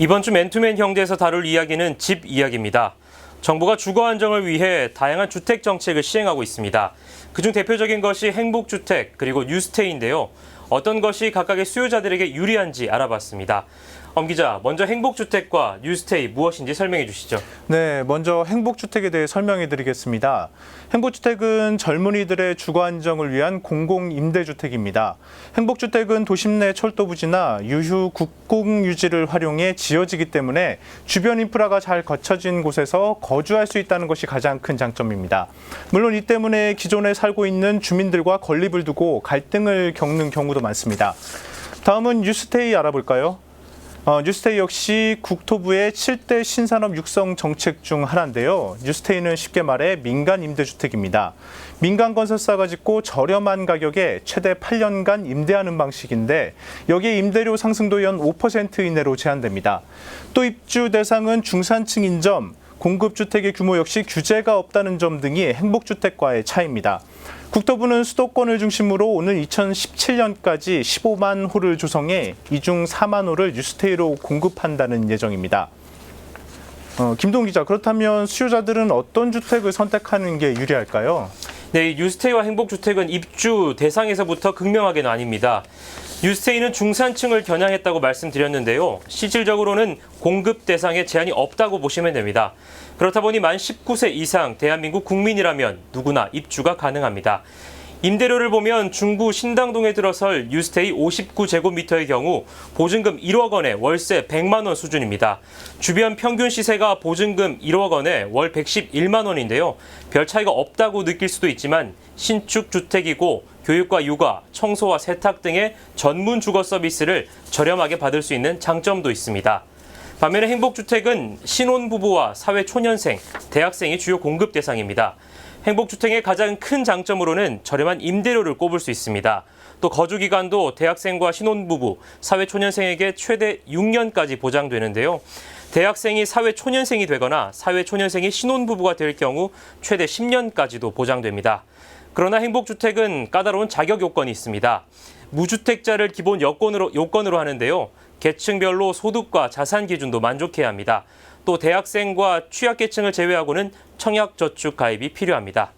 이번 주 맨투맨 경제에서 다룰 이야기는 집 이야기입니다. 정부가 주거 안정을 위해 다양한 주택 정책을 시행하고 있습니다. 그중 대표적인 것이 행복주택 그리고 뉴스테이인데요. 어떤 것이 각각의 수요자들에게 유리한지 알아봤습니다. 엄 기자, 먼저 행복주택과 뉴스테이 무엇인지 설명해 주시죠. 네, 먼저 행복주택에 대해 설명해 드리겠습니다. 행복주택은 젊은이들의 주거 안정을 위한 공공임대주택입니다. 행복주택은 도심 내 철도 부지나 유휴 국공유지를 활용해 지어지기 때문에 주변 인프라가 잘 갖춰진 곳에서 거주할 수 있다는 것이 가장 큰 장점입니다. 물론 이 때문에 기존에 살고 있는 주민들과 건립을 두고 갈등을 겪는 경우도 많습니다. 다음은 뉴스테이 알아볼까요? 뉴스테이 역시 국토부의 7대 신산업 육성 정책 중 하나인데요. 뉴스테이는 쉽게 말해 민간 임대주택입니다. 민간 건설사가 짓고 저렴한 가격에 최대 8년간 임대하는 방식인데 여기에 임대료 상승도 연 5% 이내로 제한됩니다. 또 입주 대상은 중산층인 점, 공급주택의 규모 역시 규제가 없다는 점 등이 행복주택과의 차이입니다. 국토부는 수도권을 중심으로 오는 2017년까지 15만 호를 조성해 이 중 4만 호를 뉴스테이로 공급한다는 예정입니다. 김동 기자, 그렇다면 수요자들은 어떤 주택을 선택하는 게 유리할까요? 네, 뉴스테이와 행복주택은 입주 대상에서부터 극명하게 나뉩니다. 뉴스테이는 중산층을 겨냥했다고 말씀드렸는데요. 실질적으로는 공급 대상에 제한이 없다고 보시면 됩니다. 그렇다 보니 만 19세 이상 대한민국 국민이라면 누구나 입주가 가능합니다. 임대료를 보면 중구 신당동에 들어설 뉴스테이 59제곱미터의 경우 보증금 1억 원에 월세 100만 원 수준입니다. 주변 평균 시세가 보증금 1억 원에 월 111만 원인데요. 별 차이가 없다고 느낄 수도 있지만 신축 주택이고 교육과 육아, 청소와 세탁 등의 전문 주거 서비스를 저렴하게 받을 수 있는 장점도 있습니다. 반면에 행복주택은 신혼부부와 사회초년생, 대학생이 주요 공급 대상입니다. 행복주택의 가장 큰 장점으로는 저렴한 임대료를 꼽을 수 있습니다. 또 거주기간도 대학생과 신혼부부, 사회초년생에게 최대 6년까지 보장되는데요. 대학생이 사회초년생이 되거나 사회초년생이 신혼부부가 될 경우 최대 10년까지도 보장됩니다. 그러나 행복주택은 까다로운 자격 요건이 있습니다. 무주택자를 기본 요건으로 하는데요. 계층별로 소득과 자산 기준도 만족해야 합니다. 또 대학생과 취약계층을 제외하고는 청약저축 가입이 필요합니다.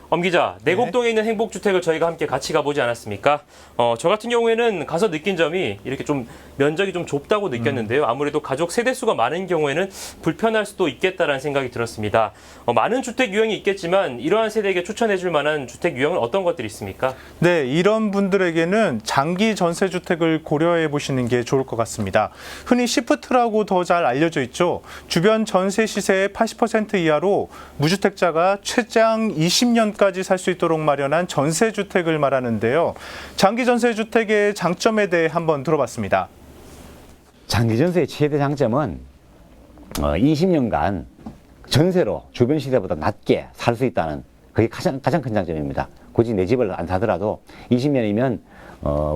엄 기자, 내곡동에 있는 행복주택을 저희가 함께 같이 가보지 않았습니까? 저 같은 경우에는 가서 느낀 점이 이렇게 좀 면적이 좀 좁다고 느꼈는데요. 아무래도 가족 세대수가 많은 경우에는 불편할 수도 있겠다라는 생각이 들었습니다. 많은 주택 유형이 있겠지만 이러한 세대에게 추천해줄 만한 주택 유형은 어떤 것들이 있습니까? 네, 이런 분들에게는 장기 전세주택을 고려해 보시는 게 좋을 것 같습니다. 흔히 시프트라고 더 잘 알려져 있죠. 주변 전세 시세의 80% 이하로 무주택자가 최장 20년까지 살 수 있도록 마련한 전세주택을 말하는데요. 장기 전세주택의 장점에 대해 한번 들어봤습니다. 장기 전세의 최대 장점은 20년간 전세로 주변 시세보다 낮게 살 수 있다는 그게 가장 큰 장점입니다. 굳이 내 집을 안 사더라도 20년이면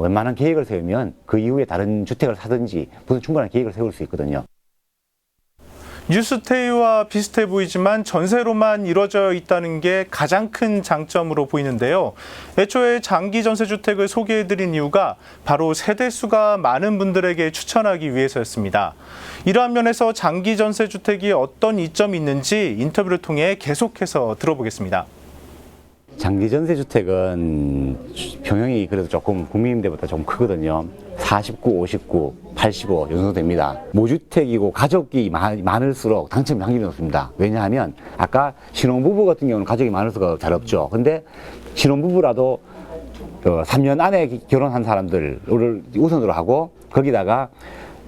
웬만한 계획을 세우면 그 이후에 다른 주택을 사든지 무슨 충분한 계획을 세울 수 있거든요. 뉴스테이와 비슷해 보이지만 전세로만 이루어져 있다는 게 가장 큰 장점으로 보이는데요. 애초에 장기 전세주택을 소개해드린 이유가 바로 세대수가 많은 분들에게 추천하기 위해서였습니다. 이러한 면에서 장기 전세주택이 어떤 이점이 있는지 인터뷰를 통해 계속해서 들어보겠습니다. 장기 전세주택은 평형이 그래도 조금 국민임대보다 좀 크거든요. 49, 59, 85 이 정도 됩니다. 무주택이고 가족이 많을수록 당첨 확률이 높습니다. 왜냐하면 아까 신혼부부 같은 경우는 가족이 많을 수가 잘 없죠. 근데 신혼부부라도 3년 안에 결혼한 사람들을 우선으로 하고 거기다가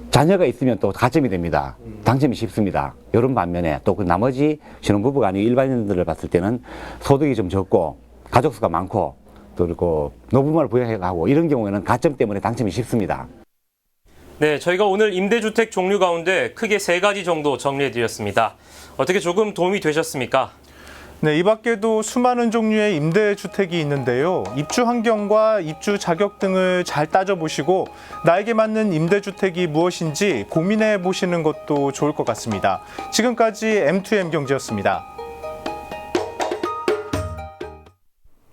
자녀가 있으면 또 가점이 됩니다. 당첨이 쉽습니다. 이런 반면에 또 그 나머지 신혼부부가 아니고 일반인들을 봤을 때는 소득이 좀 적고 가족 수가 많고 또 그리고 노부모를 부양하고 이런 경우에는 가점 때문에 당첨이 쉽습니다. 네, 저희가 오늘 임대주택 종류 가운데 크게 3가지 정도 정리해드렸습니다. 어떻게 조금 도움이 되셨습니까? 네, 이 밖에도 수많은 종류의 임대주택이 있는데요. 입주 환경과 입주 자격 등을 잘 따져보시고 나에게 맞는 임대주택이 무엇인지 고민해 보시는 것도 좋을 것 같습니다. 지금까지 M2M 경제였습니다.